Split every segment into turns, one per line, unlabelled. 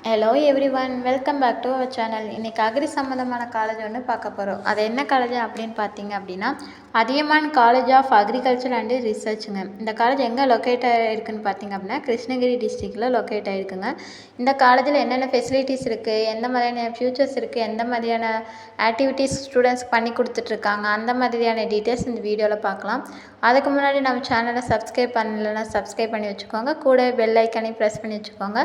Hello everyone, welcome back to our channel. இன்றைக்கி agri சம்மந்தமான college ஒன்று பார்க்க போகிறோம். அது என்ன காலேஜ் அப்படின்னு பார்த்தீங்க அப்படின்னா, Adhiyaman college of agriculture and ரிசர்ச்சுங்க. இந்த காலேஜ் எங்கே லொக்கேட் ஆகிருக்குன்னு பார்த்தீங்க அப்படின்னா, கிருஷ்ணகிரி டிஸ்ட்ரிக்டில் லொக்கேட் ஆகிருக்குங்க. இந்த காலேஜில் என்னென்ன ஃபெசிலிட்டிஸ் இருக்குது, எந்த மாதிரியான ஃபியூச்சர்ஸ் இருக்குது, எந்த மாதிரியான ஆக்டிவிட்டீஸ் ஸ்டூடெண்ட்ஸ் பண்ணி கொடுத்துட்ருக்காங்க, அந்த மாதிரியான டீட்டெயில்ஸ் இந்த வீடியோவில் பார்க்கலாம். அதுக்கு முன்னாடி நம்ம சேனலை சப்ஸ்கிரைப் பண்ணலைன்னா சப்ஸ்கிரைப் பண்ணி வச்சுக்கோங்க. கூட பெல் ஐக்கனையும் ப்ரெஸ் பண்ணி வச்சுக்கோங்க.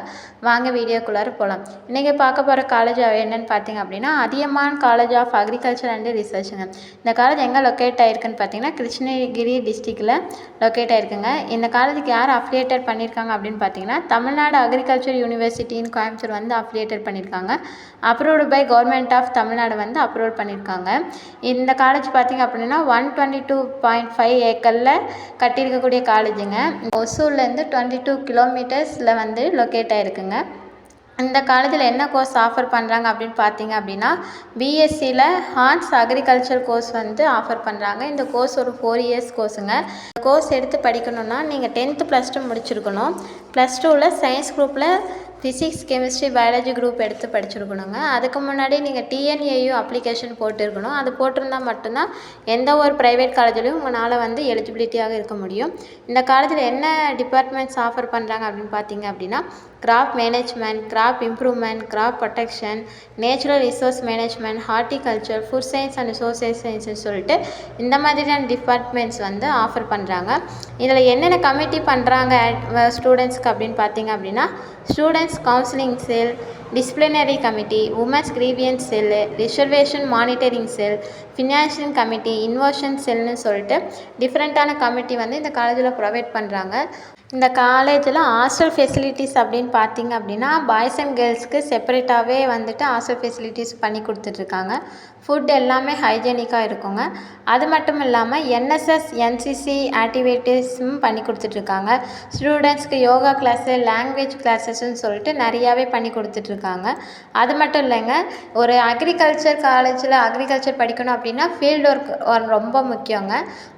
வாங்க வீடியோக்குள்ளார போகலாம். இன்றைக்கி பார்க்க போகிற காலேஜ் என்னென்னு பார்த்தீங்க அப்படின்னா, Adhiyaman college of agriculture and ரிசர்ச்சுங்க. இந்த காலேஜ் எங்கே லொக்கேட் ஆகிருக்குன்னு பார்த்தீங்கன்னா, கிருஷ்ணகிரி டிஸ்ட்ரிக்டில் லொக்கேட் ஆகிருக்குங்க. இந்த காலேஜுக்கு யார் அஃபிலியேட்டட் பண்ணியிருக்காங்க அப்படின்னு பார்த்தீங்கன்னா, தமிழ்நாடு அக்ரிகல்ச்சர் யூனிவர்சிட்டின்னு கோயம்புத்தூர் வந்து அஃபிலியேட்டட் பண்ணியிருக்காங்க. Approved by government of Tamil Nadu வந்து அப்ரூவல் பண்ணியிருக்காங்க. இந்த காலேஜ் பார்த்திங்க அப்படின்னா 122.5 ஏக்கரில் கட்டியிருக்கக்கூடிய காலேஜுங்க. ஒசூர்லேருந்து 22 கிலோமீட்டர்ஸில் வந்து லொக்கேட் ஆகிருக்குங்க. இந்த காலேஜில் என்ன கோர்ஸ் ஆஃபர் பண்ணுறாங்க அப்படின்னு பார்த்தீங்க அப்படின்னா, பிஎஸ்சியில் ஹார்ட்ஸ் அக்ரிகல்ச்சர் கோர்ஸ் வந்து ஆஃபர் பண்ணுறாங்க. இந்த கோர்ஸ் ஒரு 4 இயர்ஸ் கோர்ஸுங்க. இந்த கோர்ஸ் எடுத்து படிக்கணுன்னா நீங்கள் 10th +2 முடிச்சிருக்கணும். +2ல் சயின்ஸ் குரூப்பில் ஃபிசிக்ஸ், கெமிஸ்ட்ரி, பயாலஜி குரூப் எடுத்து படிச்சிருக்கணுங்க. அதுக்கு முன்னாடி நீங்கள் டிஎன்ஏயு அப்ளிகேஷன் போட்டிருக்கணும். அது போட்டிருந்தால் மட்டும்தான் எந்த ஒரு ப்ரைவேட் காலேஜ்லையும் உங்களால் வந்து எலிஜிபிலிட்டியாக இருக்க முடியும். இந்த காலேஜில் என்ன டிபார்ட்மெண்ட்ஸ் ஆஃபர் பண்ணுறாங்க அப்படின்னு பார்த்தீங்க அப்படின்னா, crop management, crop improvement, crop protection, natural resource management, horticulture, food science and social சயின்ஸ்னு சொல்லிட்டு இந்த மாதிரியான டிபார்ட்மெண்ட்ஸ் வந்து ஆஃபர் பண்ணுறாங்க. இதில் என்னென்ன கமிட்டி பண்ணுறாங்க ஸ்டூடெண்ட்ஸ்க்கு அப்படின்னு பார்த்தீங்க அப்படின்னா, students counselling cell, disciplinary committee, women's grievance cell, reservation monitoring cell, financial committee, inversion செல்னு சொல்லிட்டு டிஃப்ரெண்ட்டான கமிட்டி வந்து இந்த காலேஜில் ப்ரொவைட் பண்ணுறாங்க. இந்த காலேஜில் ஹாஸ்டல் ஃபெசிலிட்டிஸ் அப்படின்னு பார்த்தீங்க அப்படின்னா, பாய்ஸ் அண்ட் கேர்ள்ஸ்க்கு செப்பரேட்டாகவே வந்துட்டு ஹாஸ்டல் ஃபெசிலிட்டிஸ் பண்ணி கொடுத்துட்ருக்காங்க. ஃபுட் எல்லாமே ஹைஜீனிக்காக இருக்குங்க. அது மட்டும் இல்லாமல் என்எஸ்எஸ், என்சிசி ஆக்டிவிட்டீஸும் பண்ணி கொடுத்துட்ருக்காங்க. ஸ்டூடெண்ட்ஸ்க்கு யோகா கிளாஸு, லாங்குவேஜ் கிளாஸஸ்ன்னு சொல்லிட்டு நிறையாவே பண்ணி கொடுத்துட்ருக்காங்க. அது மட்டும் இல்லைங்க, ஒரு அக்ரிகல்ச்சர் காலேஜில் அக்ரிகல்ச்சர் படிக்கணும் அப்படின்னா ஃபீல்டு ஒர்க் ரொம்ப முக்கியங்க.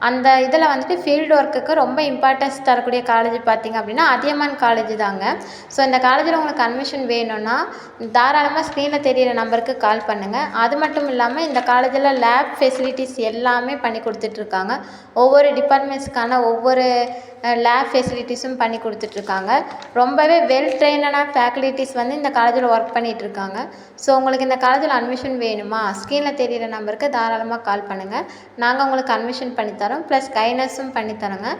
அந்த இதில் வந்துட்டு ஃபீல்டு ஒர்க்குக்கு ரொம்ப இம்பார்ட்டன்ஸ் தரக்கூடிய காலேஜ் பார்த்தீங்க அப்படின்னா அதியமான் காலேஜ் தாங்க. ஸோ இந்த காலேஜில் உங்களுக்கு அட்மிஷன் வேணும்னா தாராளமாக ஸ்க்ரீனில் தெரியிற நம்பருக்கு கால் பண்ணுங்கள். அது மட்டும் இல்லாமல் இந்த காலேஜில் லேப் ஃபெசிலிட்டிஸ் எல்லாமே பண்ணி கொடுத்துட்ருக்காங்க. ஒவ்வொரு டிபார்ட்மெண்ட்ஸ்க்கான ஒவ்வொரு லேப் ஃபெசிலிட்டிஸும் பண்ணி கொடுத்துட்ருக்காங்க. ரொம்பவே வெல் ட்ரெயினடான ஃபேக்கல்ட்டிஸ் வந்து இந்த காலேஜில் ஒர்க் பண்ணிகிட்ருக்காங்க. ஸோ உங்களுக்கு இந்த காலேஜில் அட்மிஷன் வேணுமா, ஸ்க்ரீனில் தெரியிற நம்பருக்கு தாராளமாக கால் பண்ணுங்கள். நாங்கள் உங்களுக்கு அட்மிஷன் பண்ணித்தரோம், ப்ளஸ் கைனஸும் பண்ணித்தரோங்க.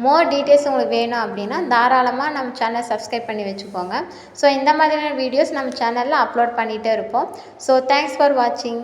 மோர் டீட்டெயில்ஸ் உங்களுக்கு வேணும் அப்படின்னா தாராளமாக நம்ம சேனலை சப்ஸ்கிரைப் பண்ணி வச்சுக்கோங்க. ஸோ இந்த மாதிரியான வீடியோஸ் நம்ம சேனலில் அப்லோட் பண்ணிகிட்டே இருப்போம். ஸோ தேங்க்ஸ் ஃபார் வாட்சிங்.